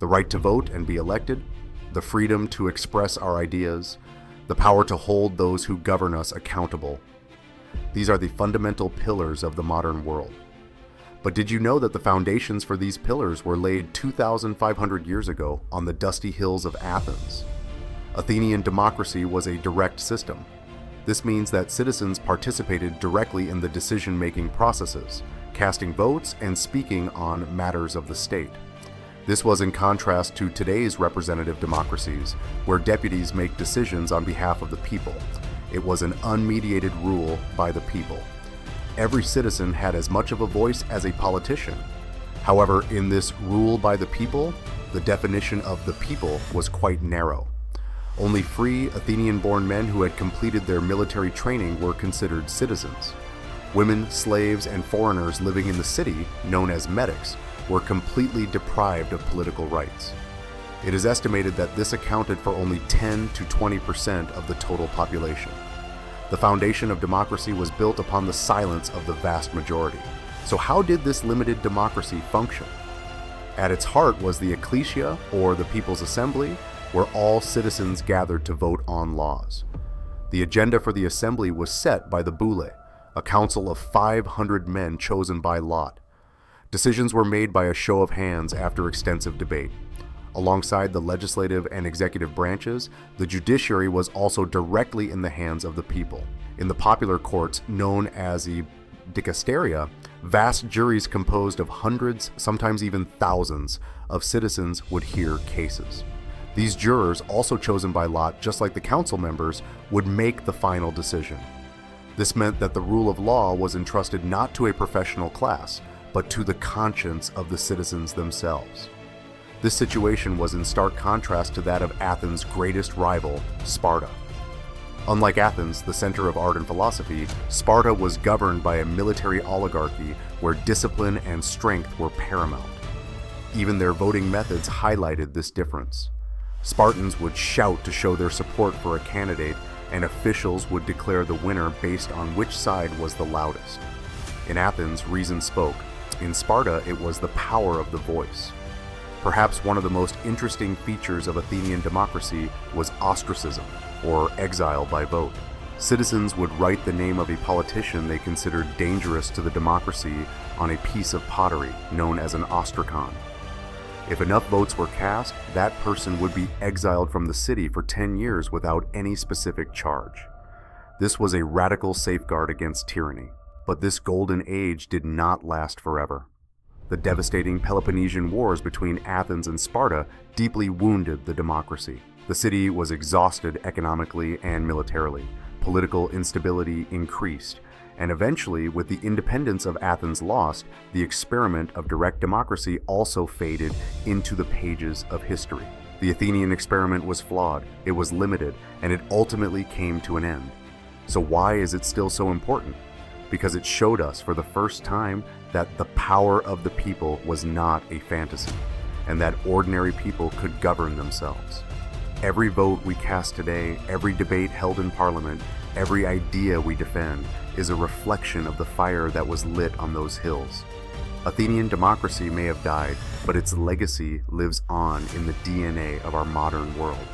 the right to vote and be elected, the freedom to express our ideas, the power to hold those who govern us accountable. These are the fundamental pillars of the modern world. But did you know that the foundations for these pillars were laid 2,500 years ago on the dusty hills of Athens? Athenian democracy was a direct system. This means that citizens participated directly in the decision-making processes, casting votes and speaking on matters of the state. This was in contrast to today's representative democracies, where deputies make decisions on behalf of the people. It was an unmediated rule by the people. Every citizen had as much of a voice as a politician. However, in this rule by the people, the definition of the people was quite narrow. Only free Athenian-born men who had completed their military training were considered citizens. Women, slaves, and foreigners living in the city, known as metics, were completely deprived of political rights. It is estimated that this accounted for only 10 to 20% of the total population. The foundation of democracy was built upon the silence of the vast majority. So how did this limited democracy function? At its heart was the ecclesia, or the People's Assembly, where all citizens gathered to vote on laws. The agenda for the assembly was set by the boule, a council of 500 men chosen by lot. Decisions were made by a show of hands after extensive debate. Alongside the legislative and executive branches, the judiciary was also directly in the hands of the people. In the popular courts, known as the dicasteria, vast juries composed of hundreds, sometimes even thousands, of citizens would hear cases. These jurors, also chosen by lot just like the council members, would make the final decision. This meant that the rule of law was entrusted not to a professional class, but to the conscience of the citizens themselves. This situation was in stark contrast to that of Athens' greatest rival, Sparta. Unlike Athens, the center of art and philosophy, Sparta was governed by a military oligarchy where discipline and strength were paramount. Even their voting methods highlighted this difference. Spartans would shout to show their support for a candidate, and officials would declare the winner based on which side was the loudest. In Athens, reason spoke. In Sparta, it was the power of the voice. Perhaps one of the most interesting features of Athenian democracy was ostracism, or exile by vote. Citizens would write the name of a politician they considered dangerous to the democracy on a piece of pottery known as an ostracon. If enough votes were cast, that person would be exiled from the city for 10 years without any specific charge. This was a radical safeguard against tyranny, but this golden age did not last forever. The devastating Peloponnesian Wars between Athens and Sparta deeply wounded the democracy. The city was exhausted economically and militarily. Political instability increased, and eventually, with the independence of Athens lost, the experiment of direct democracy also faded into the pages of history. The Athenian experiment was flawed, it was limited, and it ultimately came to an end. So why is it still so important? Because it showed us for the first time that the power of the people was not a fantasy, and that ordinary people could govern themselves. Every vote we cast today, every debate held in Parliament, every idea we defend is a reflection of the fire that was lit on those hills. Athenian democracy may have died, but its legacy lives on in the DNA of our modern world.